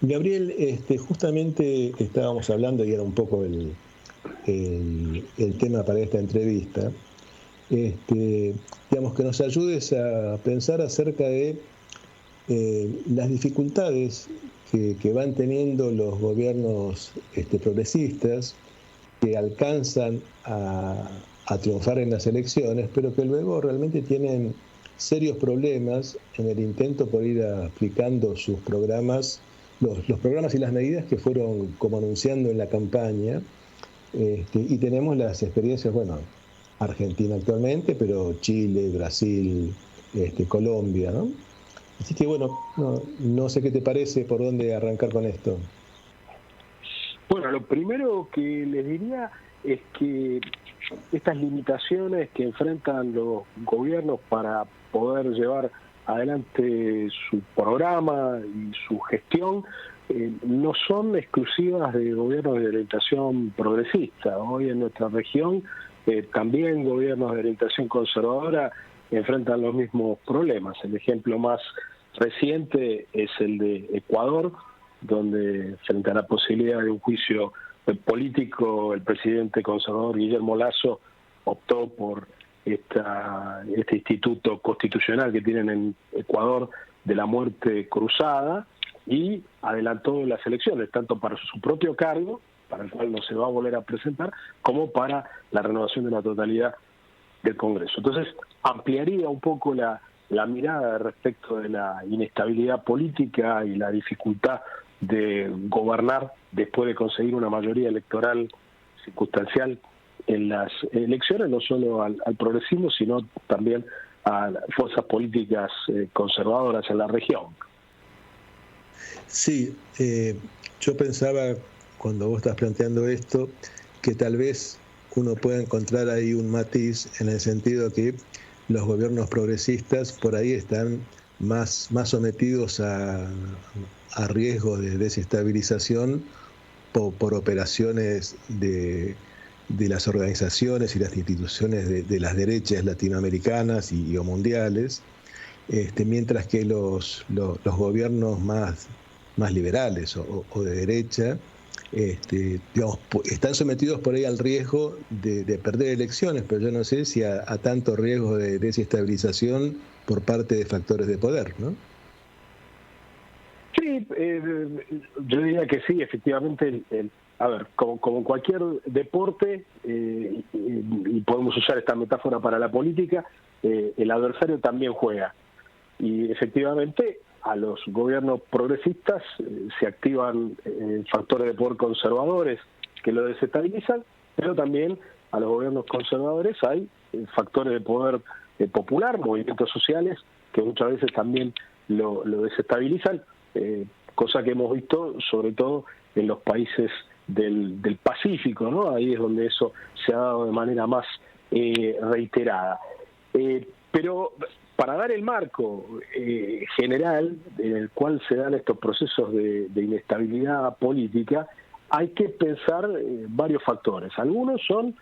Gabriel, justamente estábamos hablando, y era un poco el tema para esta entrevista, digamos que nos ayudes a pensar acerca de las dificultades que van teniendo los gobiernos progresistas, que alcanzan a triunfar en las elecciones, pero que luego realmente tienen serios problemas en el intento por ir aplicando sus programas, los programas y las medidas que fueron como anunciando en la campaña. Y tenemos las experiencias, bueno, Argentina actualmente, pero Chile, Brasil, Colombia, ¿no? Así que bueno, no sé qué te parece, por dónde arrancar con esto. Bueno, lo primero que les diría es que estas limitaciones que enfrentan los gobiernos para poder llevar adelante su programa y su gestión no son exclusivas de gobiernos de orientación progresista. Hoy en nuestra región también gobiernos de orientación conservadora enfrentan los mismos problemas. El ejemplo más reciente es el de Ecuador, donde frente a la posibilidad de un juicio político, el presidente conservador Guillermo Lasso optó por este instituto constitucional que tienen en Ecuador de la muerte cruzada y adelantó las elecciones, tanto para su propio cargo, para el cual no se va a volver a presentar, como para la renovación de la totalidad del Congreso. Entonces, ampliaría un poco la mirada respecto de la inestabilidad política y la dificultad de gobernar después de conseguir una mayoría electoral circunstancial en las elecciones, no solo al progresismo, sino también a las fuerzas políticas conservadoras en la región. Sí, yo pensaba, cuando vos estás planteando esto, que tal vez uno pueda encontrar ahí un matiz en el sentido que los gobiernos progresistas por ahí están más sometidos a riesgos de desestabilización por operaciones de las organizaciones y las instituciones de las derechas latinoamericanas o mundiales, mientras que los gobiernos más liberales o de derecha, digamos, están sometidos por ahí al riesgo de perder elecciones, pero yo no sé si a tanto riesgo de desestabilización por parte de factores de poder, ¿no? Sí, yo diría que sí, efectivamente. A ver, como cualquier deporte, y podemos usar esta metáfora para la política, el adversario también juega. Y efectivamente a los gobiernos progresistas se activan factores de poder conservadores que lo desestabilizan, pero también a los gobiernos conservadores hay factores de poder popular, movimientos sociales que muchas veces también lo desestabilizan, cosa que hemos visto sobre todo en los países del Pacífico, ¿no? Ahí es donde eso se ha dado de manera más reiterada. Pero para dar el marco general en el cual se dan estos procesos de inestabilidad política, hay que pensar varios factores. Algunos son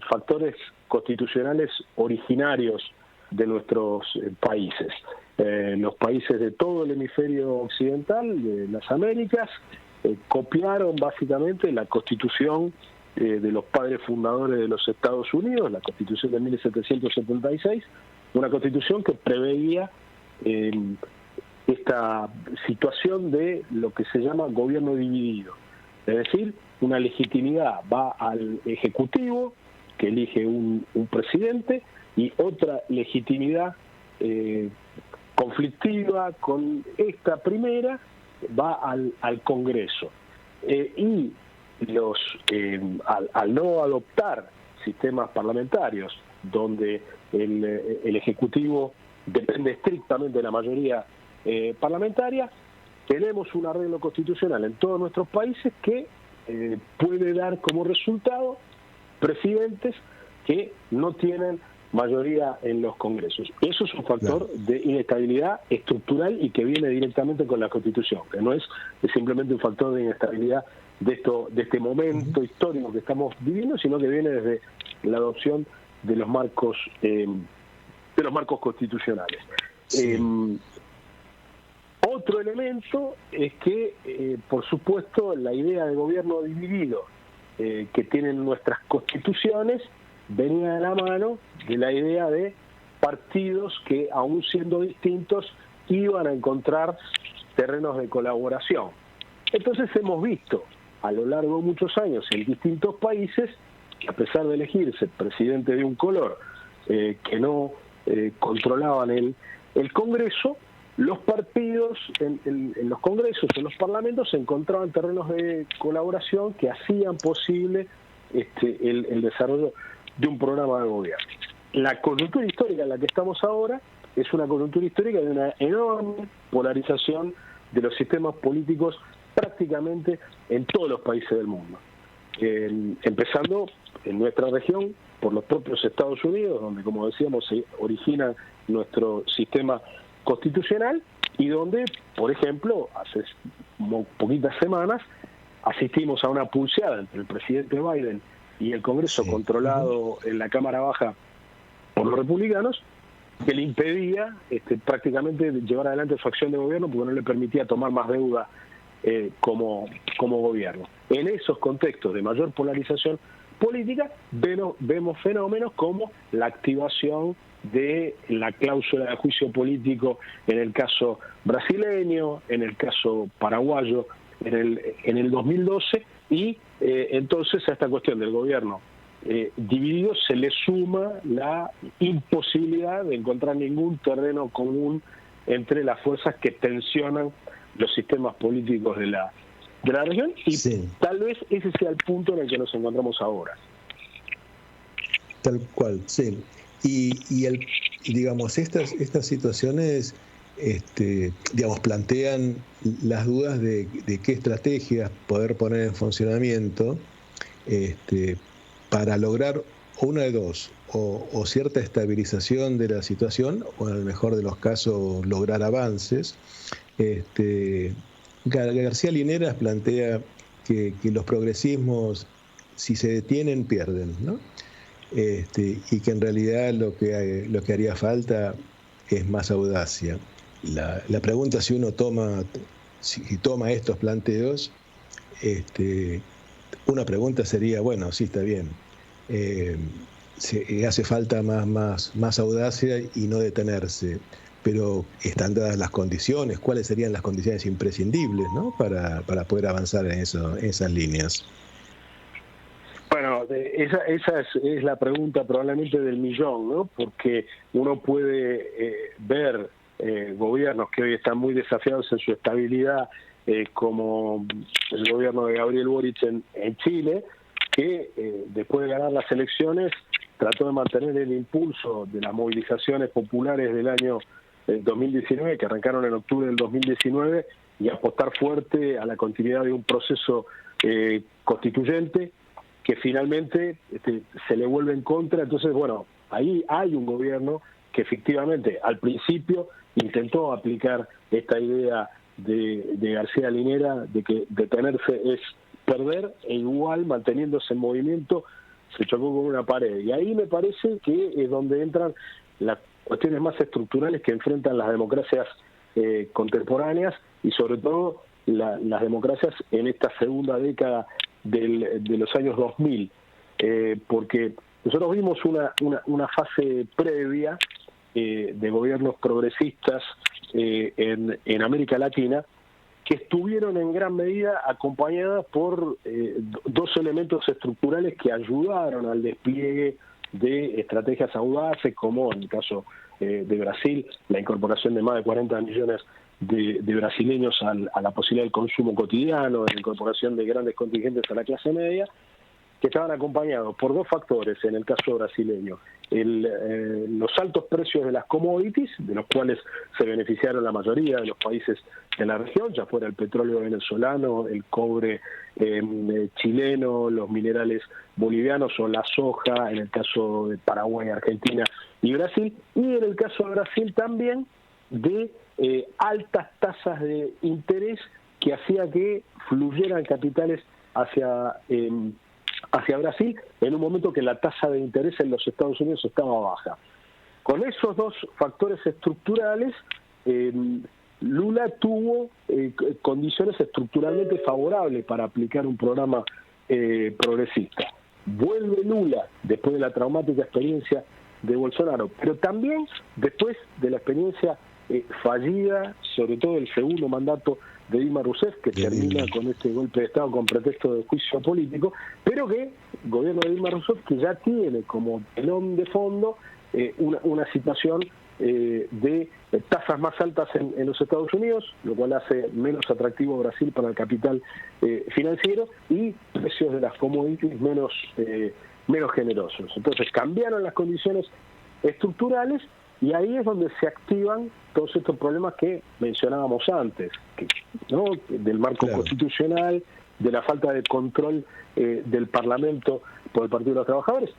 factores constitucionales originarios de nuestros países. Los países de todo el hemisferio occidental, de las Américas, copiaron básicamente la constitución de los padres fundadores de los Estados Unidos, la Constitución de 1776, una constitución que preveía esta situación de lo que se llama gobierno dividido, es decir, una legitimidad va al Ejecutivo, que elige un presidente, y otra legitimidad conflictiva con esta primera va al Congreso. Y al no adoptar sistemas parlamentarios donde el Ejecutivo depende estrictamente de la mayoría parlamentaria, tenemos un arreglo constitucional en todos nuestros países que puede dar como resultado presidentes que no tienen mayoría en los congresos. Eso es un factor de inestabilidad estructural y que viene directamente con la Constitución, que no es simplemente un factor de inestabilidad de este momento histórico que estamos viviendo, sino que viene desde la adopción de los marcos constitucionales. Sí. otro elemento es que, por supuesto, la idea de gobierno dividido que tienen nuestras constituciones venía de la mano de la idea de partidos que, aún siendo distintos, iban a encontrar terrenos de colaboración. Entonces hemos visto a lo largo de muchos años en distintos países que, a pesar de elegirse presidente de un color que no controlaban el Congreso, los partidos en los congresos, en los parlamentos, se encontraban terrenos de colaboración que hacían posible el desarrollo de un programa de gobierno. La coyuntura histórica en la que estamos ahora es una coyuntura histórica de una enorme polarización de los sistemas políticos prácticamente en todos los países del mundo. Empezando en nuestra región por los propios Estados Unidos, donde, como decíamos, se origina nuestro sistema constitucional, y donde, por ejemplo, hace poquitas semanas asistimos a una pulseada entre el presidente Biden y el Congreso, controlado en la Cámara Baja por los republicanos, que le impedía prácticamente llevar adelante su acción de gobierno, porque no le permitía tomar más deuda como gobierno. En esos contextos de mayor polarización política vemos fenómenos como la activación de la cláusula de juicio político en el caso brasileño, en el caso paraguayo en el 2012, y entonces a esta cuestión del gobierno dividido se le suma la imposibilidad de encontrar ningún terreno común entre las fuerzas que tensionan los sistemas políticos de la región, y tal vez ese sea el punto en el que nos encontramos ahora. Tal cual, sí. Y digamos, estas situaciones digamos, plantean las dudas de qué estrategias poder poner en funcionamiento para lograr una de dos, o cierta estabilización de la situación, o en el mejor de los casos lograr avances. García Lineras plantea que los progresismos, si se detienen, pierden, ¿no? Y que en realidad lo que haría falta es más audacia. La pregunta, si uno toma estos planteos, una pregunta sería, bueno, sí, está bien, hace falta más audacia y no detenerse, pero están dadas las condiciones. ¿Cuáles serían las condiciones imprescindibles, ¿no?, para poder avanzar en esas líneas? Bueno, esa es la pregunta probablemente del millón, ¿no? Porque uno puede ver gobiernos que hoy están muy desafiados en su estabilidad, como el gobierno de Gabriel Boric en Chile, que después de ganar las elecciones trató de mantener el impulso de las movilizaciones populares del año 2019, que arrancaron en octubre del 2019, y apostar fuerte a la continuidad de un proceso constituyente que finalmente se le vuelve en contra. Entonces, bueno, ahí hay un gobierno que efectivamente al principio intentó aplicar esta idea de García Linera de que detenerse es perder, e igual manteniéndose en movimiento se chocó con una pared. Y ahí me parece que es donde entran las cuestiones más estructurales que enfrentan las democracias contemporáneas, y sobre todo las democracias en esta segunda década de los años 2000, porque nosotros vimos una fase previa de gobiernos progresistas en América Latina, que estuvieron en gran medida acompañadas por dos elementos estructurales que ayudaron al despliegue de estrategias audaces, como en el caso de Brasil, la incorporación de más de 40 millones de brasileños a la posibilidad del consumo cotidiano, de la incorporación de grandes contingentes a la clase media, que estaban acompañados por dos factores en el caso brasileño: los altos precios de las commodities, de los cuales se beneficiaron la mayoría de los países de la región, ya fuera el petróleo venezolano, el cobre chileno, los minerales bolivianos o la soja en el caso de Paraguay, Argentina y Brasil, y en el caso de Brasil también de altas tasas de interés que hacía que fluyeran capitales hacia Brasil en un momento que la tasa de interés en los Estados Unidos estaba baja. Con esos dos factores estructurales Lula tuvo condiciones estructuralmente favorables para aplicar un programa progresista. Vuelve Lula después de la traumática experiencia de Bolsonaro, pero también después de la experiencia fallida, sobre todo el segundo mandato de Dilma Rousseff, que termina con este golpe de Estado con pretexto de juicio político, pero que el gobierno de Dilma Rousseff, que ya tiene como telón de fondo una situación de tasas más altas en los Estados Unidos, lo cual hace menos atractivo Brasil para el capital financiero, y precios de las commodities menos generosos. Entonces cambiaron las condiciones estructurales y ahí es donde se activan todos estos problemas que mencionábamos antes, ¿no? Del marco constitucional, de la falta de control del Parlamento por el Partido de los Trabajadores.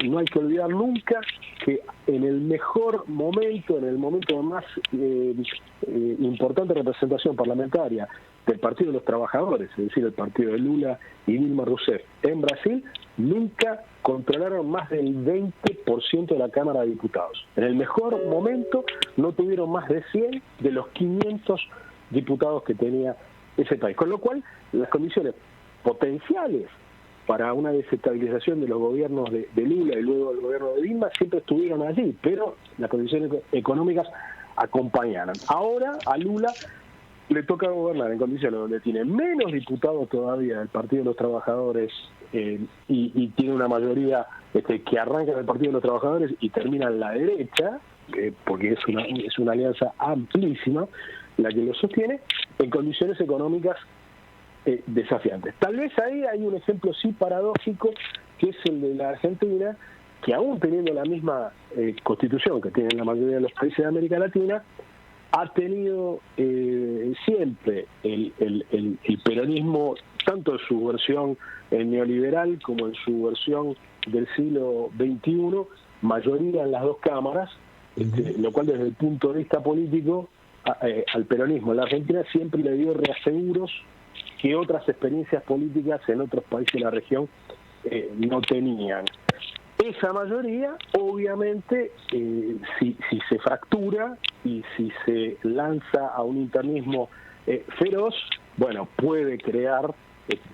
No hay que olvidar nunca que en el mejor momento, en el momento de más importante representación parlamentaria del Partido de los Trabajadores, es decir, el partido de Lula y Dilma Rousseff en Brasil, nunca controlaron más del 20% de la Cámara de Diputados. En el mejor momento no tuvieron más de 100 de los 500 diputados que tenía ese país. Con lo cual, las condiciones potenciales para una desestabilización de los gobiernos de Lula y luego del gobierno de Dilma siempre estuvieron allí, pero las condiciones económicas acompañaron. Ahora a Lula le toca gobernar en condiciones donde tiene menos diputados todavía del Partido de los Trabajadores y tiene una mayoría que arranca del Partido de los Trabajadores y termina en la derecha, porque es una alianza amplísima la que lo sostiene, en condiciones económicas desafiantes. Tal vez ahí hay un ejemplo sí paradójico, que es el de la Argentina, que aún teniendo la misma constitución que tienen la mayoría de los países de América Latina, ha tenido siempre el peronismo, tanto en su versión neoliberal como en su versión del siglo XXI, mayoría en las dos cámaras, lo cual desde el punto de vista político al peronismo en la Argentina siempre le dio reaseguros que otras experiencias políticas en otros países de la región no tenían. Esa mayoría, obviamente, si se fractura y si se lanza a un internismo feroz, bueno, puede crear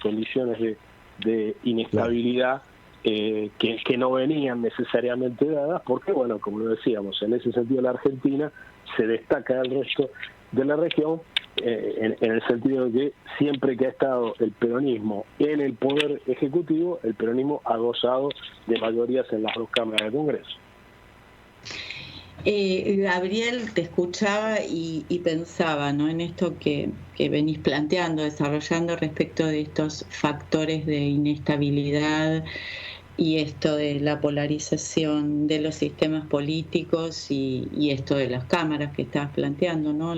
condiciones de inestabilidad que no venían necesariamente dadas, porque, bueno, como lo decíamos, en ese sentido la Argentina se destaca del resto de la región, en el sentido de que siempre que ha estado el peronismo en el poder ejecutivo, el peronismo ha gozado de mayorías en las dos cámaras del Congreso. Gabriel, te escuchaba y pensaba, ¿no?, en esto que venís planteando, desarrollando respecto de estos factores de inestabilidad y esto de la polarización de los sistemas políticos y esto de las cámaras que estabas planteando, ¿no?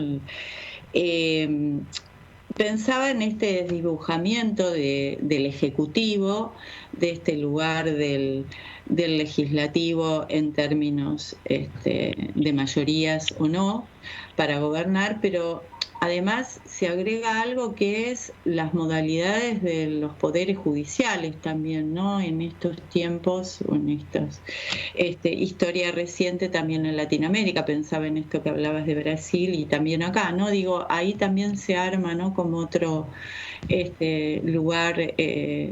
Pensaba en este desdibujamiento del Ejecutivo, de este lugar del Legislativo en términos de mayorías o no para gobernar, pero además se agrega algo que es las modalidades de los poderes judiciales también, ¿no? En estos tiempos, o en esta historia reciente también en Latinoamérica, pensaba en esto que hablabas de Brasil y también acá, ¿no? Digo, ahí también se arma, ¿no?, como otro lugar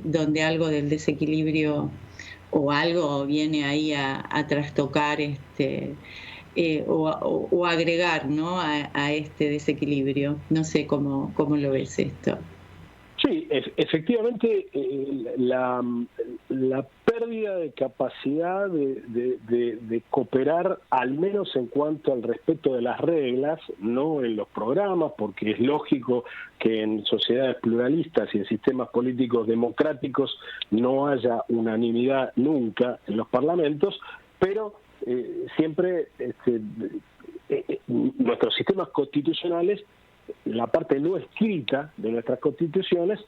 donde algo del desequilibrio o algo viene ahí a trastocar o agregar, ¿no?, a este desequilibrio. No sé cómo lo ves esto. Sí, efectivamente, la pérdida de capacidad de cooperar, al menos en cuanto al respeto de las reglas, no en los programas, porque es lógico que en sociedades pluralistas y en sistemas políticos democráticos no haya unanimidad nunca en los parlamentos, pero siempre nuestros sistemas constitucionales, la parte no escrita de nuestras constituciones,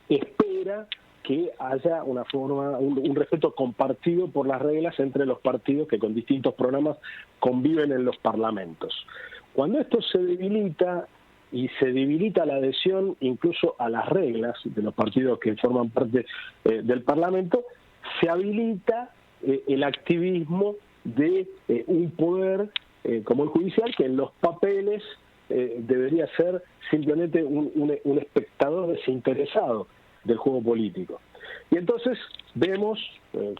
espera que haya una forma, un respeto compartido por las reglas entre los partidos que con distintos programas conviven en los parlamentos. Cuando esto se debilita y se debilita la adhesión incluso a las reglas de los partidos que forman parte del Parlamento, se habilita el activismo de un poder como el judicial, que en los papeles debería ser simplemente un espectador desinteresado del juego político. Y entonces vemos,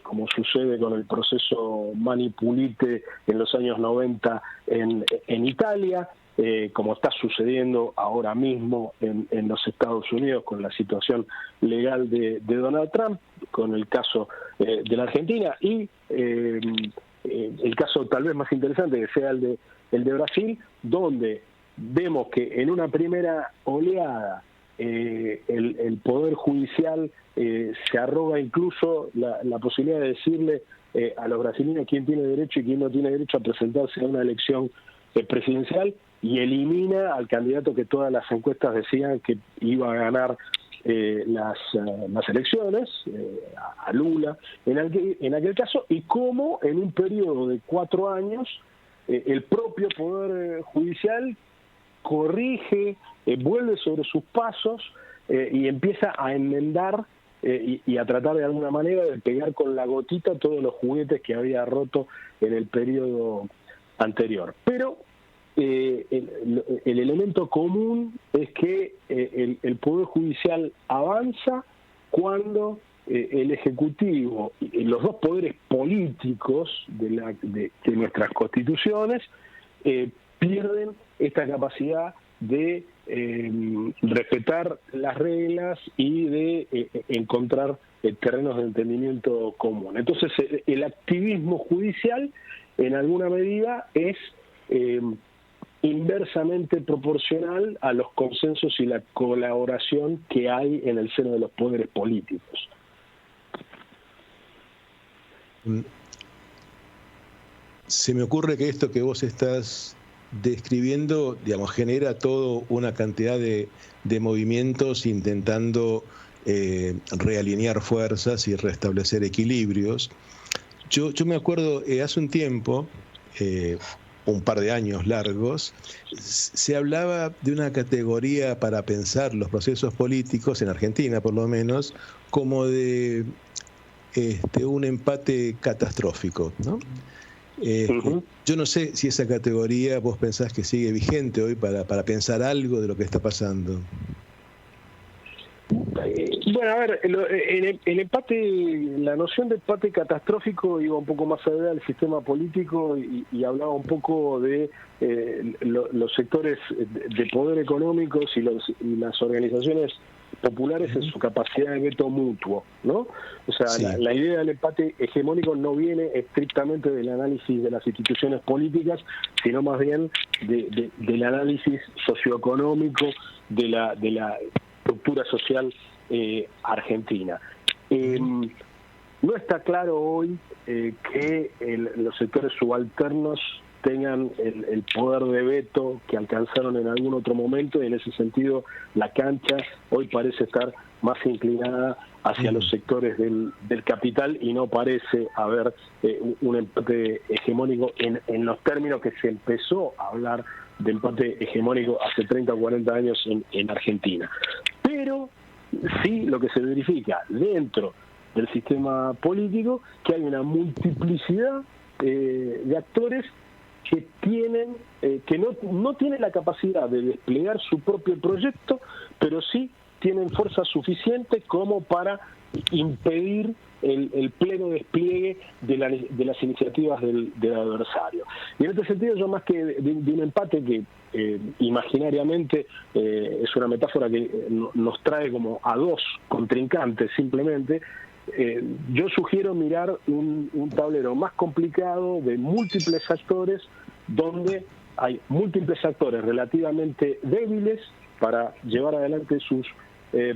como sucede con el proceso Mani Pulite en los años 90 en Italia, como está sucediendo ahora mismo en los Estados Unidos con la situación legal de Donald Trump, con el caso de la Argentina, y el caso tal vez más interesante que sea el de Brasil, donde vemos que en una primera oleada el Poder Judicial se arroga incluso la posibilidad de decirle a los brasileños quién tiene derecho y quién no tiene derecho a presentarse a una elección presidencial, y elimina al candidato que todas las encuestas decían que iba a ganar las elecciones, a Lula en aquel caso, y cómo en un periodo de 4 años el propio Poder Judicial corrige, vuelve sobre sus pasos y empieza a enmendar y a tratar de alguna manera de pegar con la gotita todos los juguetes que había roto en el periodo anterior. Pero el elemento común es que el Poder Judicial avanza cuando el Ejecutivo y los dos poderes políticos de nuestras constituciones pierden esta capacidad de respetar las reglas y de encontrar terrenos de entendimiento común. Entonces, el activismo judicial, en alguna medida, es inversamente proporcional a los consensos y la colaboración que hay en el seno de los poderes políticos. Se me ocurre que esto que vos estás describiendo, digamos, genera toda una cantidad de movimientos intentando realinear fuerzas y restablecer equilibrios. Yo me acuerdo, hace un tiempo, un par de años largos, se hablaba de una categoría para pensar los procesos políticos, en Argentina por lo menos, como de un empate catastrófico, ¿no? Yo no sé si esa categoría vos pensás que sigue vigente hoy para pensar algo de lo que está pasando. Bueno, a ver, el empate, la noción de empate catastrófico iba un poco más allá del sistema político y hablaba un poco de los sectores de poder económicos y las organizaciones populares en su capacidad de veto mutuo, ¿no? O sea, sí. La idea del empate hegemónico no viene estrictamente del análisis de las instituciones políticas, sino más bien del análisis socioeconómico de la estructura social argentina. No está claro hoy que los sectores subalternos tengan el poder de veto que alcanzaron en algún otro momento, y en ese sentido la cancha hoy parece estar más inclinada hacia los sectores del capital, y no parece haber un empate hegemónico en los términos que se empezó a hablar de empate hegemónico hace 30 o 40 años en Argentina. Pero sí, lo que se verifica dentro del sistema político, que hay una multiplicidad de actores que tienen que no tienen la capacidad de desplegar su propio proyecto, pero sí tienen fuerza suficiente como para impedir el pleno despliegue de las iniciativas del adversario. Y en este sentido, yo más que de un empate que imaginariamente es una metáfora que nos trae como a dos contrincantes simplemente, yo sugiero mirar un tablero más complicado de múltiples actores, donde hay múltiples actores relativamente débiles para llevar adelante sus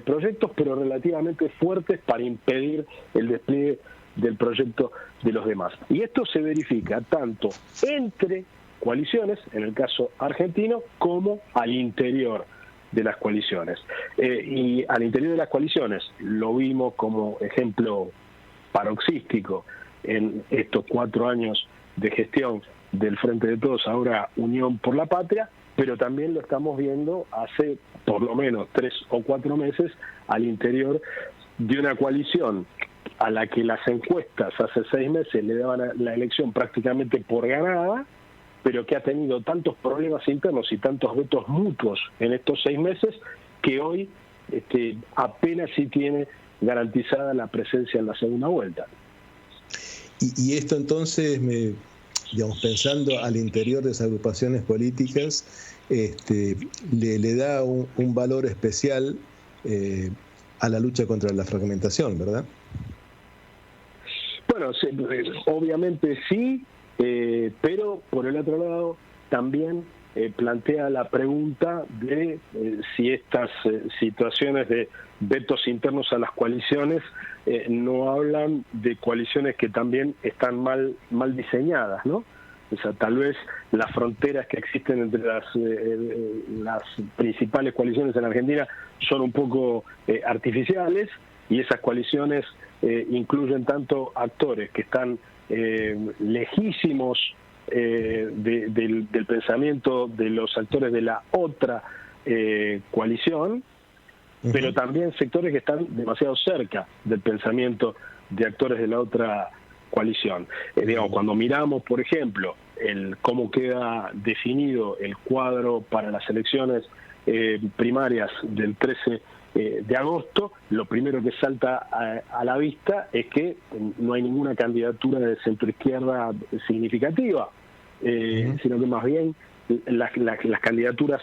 proyectos, pero relativamente fuertes para impedir el despliegue del proyecto de los demás. Y esto se verifica tanto entre coaliciones, en el caso argentino, como al interior de las coaliciones. Y al interior de las coaliciones lo vimos como ejemplo paroxístico en estos 4 años de gestión del Frente de Todos, ahora Unión por la Patria, pero también lo estamos viendo hace por lo menos 3 o 4 meses al interior de una coalición a la que las encuestas hace 6 meses le daban la elección prácticamente por ganada, pero que ha tenido tantos problemas internos y tantos vetos mutuos en estos 6 meses que hoy apenas sí tiene garantizada la presencia en la segunda vuelta. Y esto entonces, pensando al interior de esas agrupaciones políticas, le da un valor especial a la lucha contra la fragmentación, ¿verdad? Bueno, obviamente sí, pero por el otro lado también plantea la pregunta de si estas situaciones de vetos internos a las coaliciones no hablan de coaliciones que también están mal diseñadas, ¿no? O sea, tal vez las fronteras que existen entre las principales coaliciones en Argentina son un poco artificiales, y esas coaliciones incluyen tanto actores que están lejísimos del pensamiento de los actores de la otra coalición, pero también sectores que están demasiado cerca del pensamiento de actores de la otra coalición. Digamos, cuando miramos, por ejemplo, cómo queda definido el cuadro para las elecciones primarias del 13 de agosto, lo primero que salta a la vista es que no hay ninguna candidatura de centroizquierda significativa, sino que más bien las candidaturas,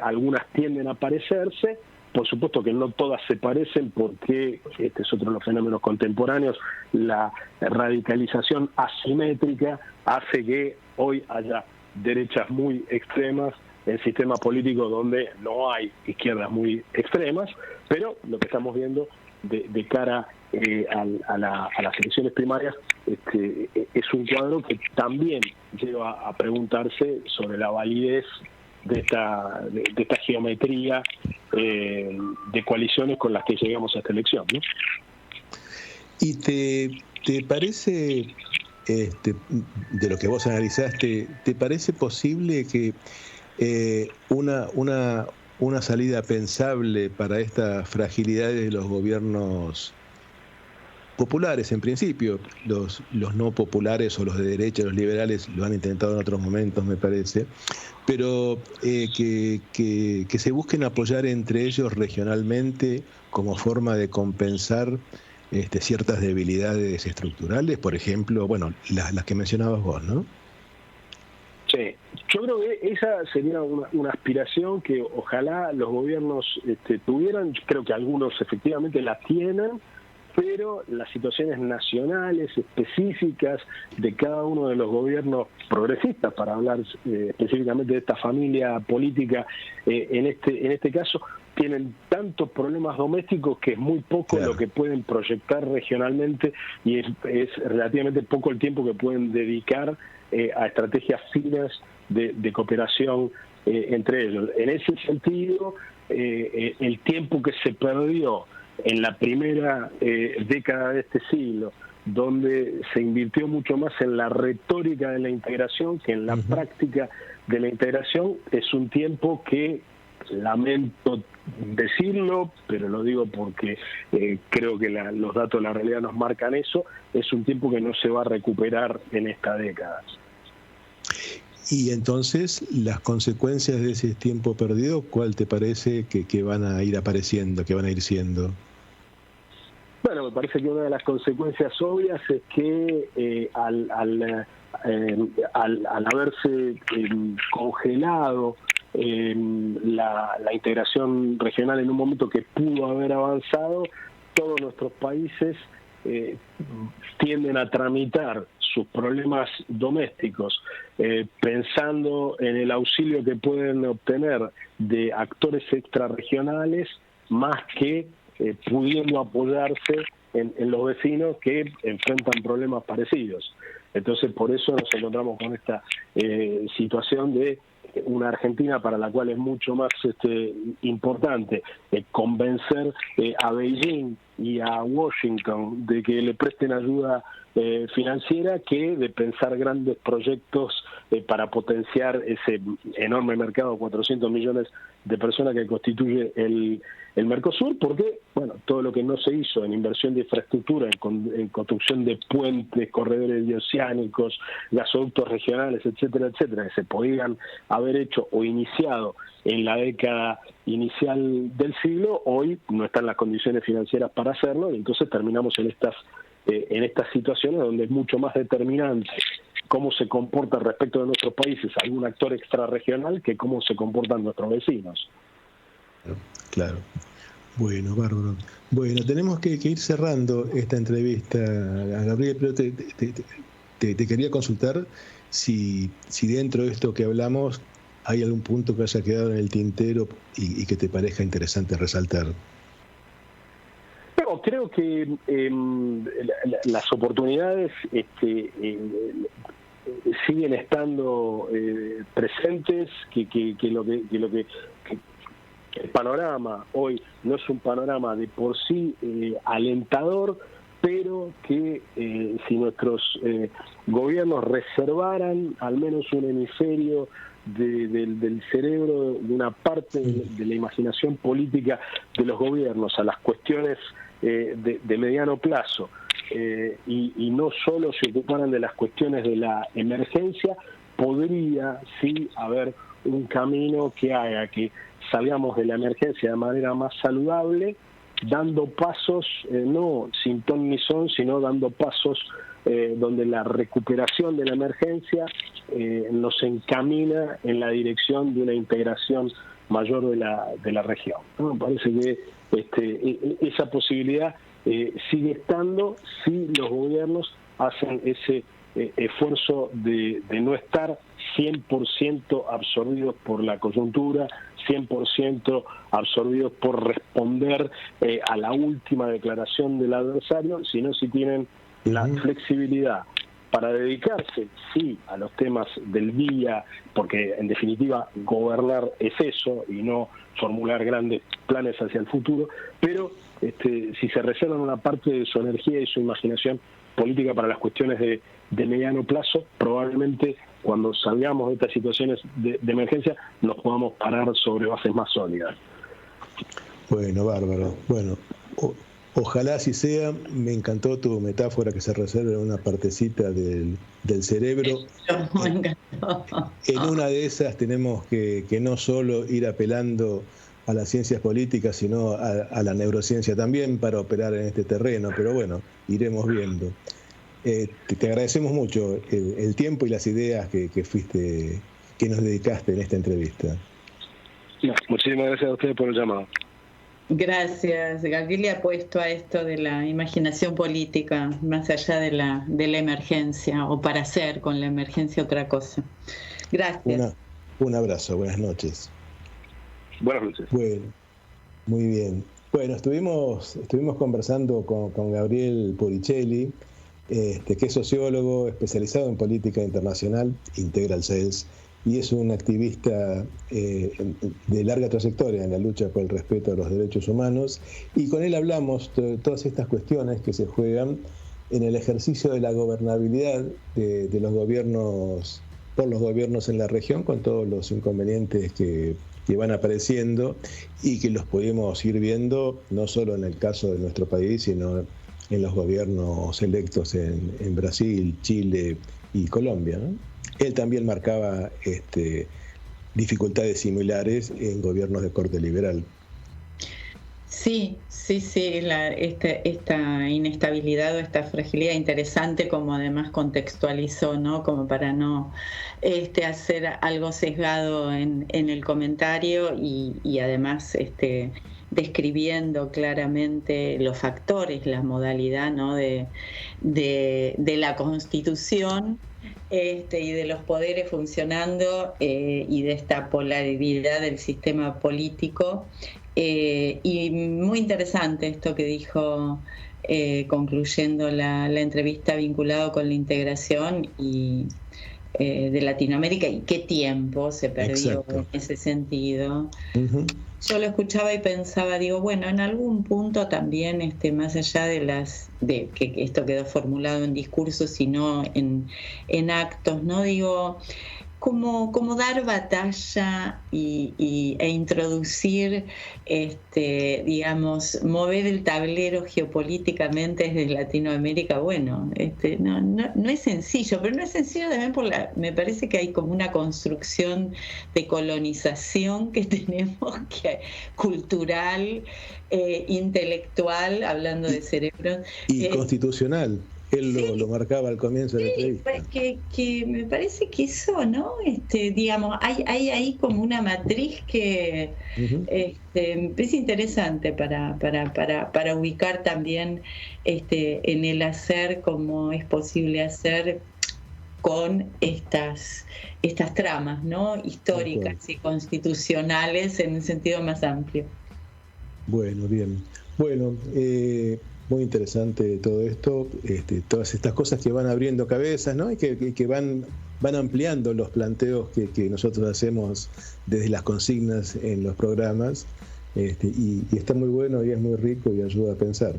algunas tienden a parecerse. Por supuesto que no todas se parecen, porque este es otro de los fenómenos contemporáneos. La radicalización asimétrica hace que hoy haya derechas muy extremas en sistemas políticos donde no hay izquierdas muy extremas, pero lo que estamos viendo de cara a las elecciones primarias es un cuadro que también lleva a preguntarse sobre la validez de esta geometría de coaliciones con las que llegamos a esta elección, ¿no? ¿Y te parece, de lo que vos analizaste, te parece posible que una salida pensable para estas fragilidades de los gobiernos populares, en principio, los no populares o los de derecha, los liberales, lo han intentado en otros momentos, me parece, pero que se busquen apoyar entre ellos regionalmente como forma de compensar ciertas debilidades estructurales, por ejemplo, bueno, las que mencionabas vos, ¿no? Sí, yo creo que esa sería una aspiración que ojalá los gobiernos tuvieran. Creo que algunos efectivamente la tienen, pero las situaciones nacionales específicas de cada uno de los gobiernos progresistas, para hablar específicamente de esta familia política, en este caso, tienen tantos problemas domésticos que es muy poco lo que pueden proyectar regionalmente, y es relativamente poco el tiempo que pueden dedicar a estrategias finas de cooperación entre ellos. En ese sentido, el tiempo que se perdió en la primera década de este siglo, donde se invirtió mucho más en la retórica de la integración que en la práctica de la integración, es un tiempo que, lamento decirlo, pero lo digo porque creo que los datos de la realidad nos marcan eso, es un tiempo que no se va a recuperar en esta década. Y entonces, las consecuencias de ese tiempo perdido, ¿cuál te parece que van a ir apareciendo, que van a ir siendo? Bueno, me parece que una de las consecuencias obvias es que al haberse congelado la integración regional en un momento que pudo haber avanzado, todos nuestros países tienden a tramitar sus problemas domésticos pensando en el auxilio que pueden obtener de actores extrarregionales, más que pudiendo apoyarse en los vecinos que enfrentan problemas parecidos. Entonces, por eso nos encontramos con esta situación de una Argentina para la cual es mucho más importante convencer a Beijing y a Washington de que le presten ayuda financiera que de pensar grandes proyectos para potenciar ese enorme mercado de 400 millones de personas que constituye el Mercosur, porque bueno, todo lo que no se hizo en inversión de infraestructura, en construcción de puentes, corredores bioceánicos, gasoductos regionales, etcétera, etcétera, que se podían haber hecho o iniciado en la década inicial del siglo, hoy no están las condiciones financieras para hacerlo, y entonces terminamos en estas situaciones donde es mucho más determinante cómo se comporta respecto de nuestros países algún actor extrarregional que cómo se comportan nuestros vecinos. Claro. Bueno, bárbaro. Bueno, tenemos que ir cerrando esta entrevista, Gabriel, pero te quería consultar si dentro de esto que hablamos hay algún punto que haya quedado en el tintero y que te parezca interesante resaltar. No, creo que las oportunidades siguen estando presentes, que el panorama hoy no es un panorama de por sí alentador, pero que si nuestros gobiernos reservaran al menos un hemisferio del cerebro, de una parte de la imaginación política de los gobiernos a las cuestiones de mediano plazo, y no solo se ocuparan de las cuestiones de la emergencia, podría sí haber un camino que haga que salgamos de la emergencia de manera más saludable, dando pasos, no sin ton ni son, sino dando pasos donde la recuperación de la emergencia nos encamina en la dirección de una integración mayor de la región, ¿no? Me parece que esa posibilidad sigue estando si los gobiernos hacen ese esfuerzo de no estar 100% absorbidos por la coyuntura, 100% absorbidos por responder a la última declaración del adversario, sino si tienen la flexibilidad para dedicarse, sí, a los temas del día, porque en definitiva gobernar es eso y no formular grandes planes hacia el futuro, pero si se reservan una parte de su energía y su imaginación política para las cuestiones de mediano plazo, probablemente cuando salgamos de estas situaciones de emergencia nos podamos parar sobre bases más sólidas. Bueno, bárbaro. Bueno, ojalá así sea. Me encantó tu metáfora que se reserva en una partecita del cerebro. Me encantó. En una de esas tenemos que no solo ir apelando a las ciencias políticas, sino a la neurociencia también para operar en este terreno, pero bueno, iremos viendo. Te agradecemos mucho el tiempo y las ideas que nos dedicaste en esta entrevista. Muchísimas gracias a ustedes por el llamado. Gracias. Gabriel le ha puesto a esto de la imaginación política, más allá de la emergencia, o para hacer con la emergencia otra cosa. Gracias. Un abrazo, buenas noches. Buenas noches. Bueno, muy bien. Bueno, estuvimos conversando con Gabriel Poricelli, que es sociólogo especializado en política internacional, Integral Sales, y es un activista de larga trayectoria en la lucha por el respeto a los derechos humanos, y con él hablamos de todas estas cuestiones que se juegan en el ejercicio de la gobernabilidad de los gobiernos, por los gobiernos en la región, con todos los inconvenientes que van apareciendo y que los podemos ir viendo no solo en el caso de nuestro país, sino en los gobiernos electos en Brasil, Chile y Colombia, ¿no? Él también marcaba dificultades similares en gobiernos de corte liberal. Sí, esta inestabilidad o esta fragilidad interesante, como además contextualizó, ¿no? Como para no hacer algo sesgado en el comentario y además describiendo claramente los factores, la modalidad, ¿no? de la Constitución y de los poderes funcionando y de esta polaridad del sistema político. Y muy interesante esto que dijo concluyendo la entrevista vinculado con la integración y de Latinoamérica y qué tiempo se perdió. Exacto. En ese sentido. Uh-huh. Yo lo escuchaba y pensaba, digo, bueno, en algún punto también, más allá de que esto quedó formulado en discursos, sino en actos, ¿no? Digo, como dar batalla e introducir, digamos, mover el tablero geopolíticamente desde Latinoamérica, bueno, no es sencillo, pero no es sencillo también me parece que hay como una construcción de colonización que tenemos, cultural, intelectual, hablando de cerebros. Y constitucional. Él lo marcaba al comienzo de la entrevista. Que me parece que eso, ¿no? Digamos, hay ahí como una matriz que uh-huh. Me parece interesante para ubicar también en el hacer como es posible hacer con estas tramas, ¿no? Históricas y constitucionales en un sentido más amplio. Bueno, bien. Bueno, muy interesante todo esto, todas estas cosas que van abriendo cabezas, ¿no? Y que van ampliando los planteos que nosotros hacemos desde las consignas en los programas, y está muy bueno y es muy rico y ayuda a pensar.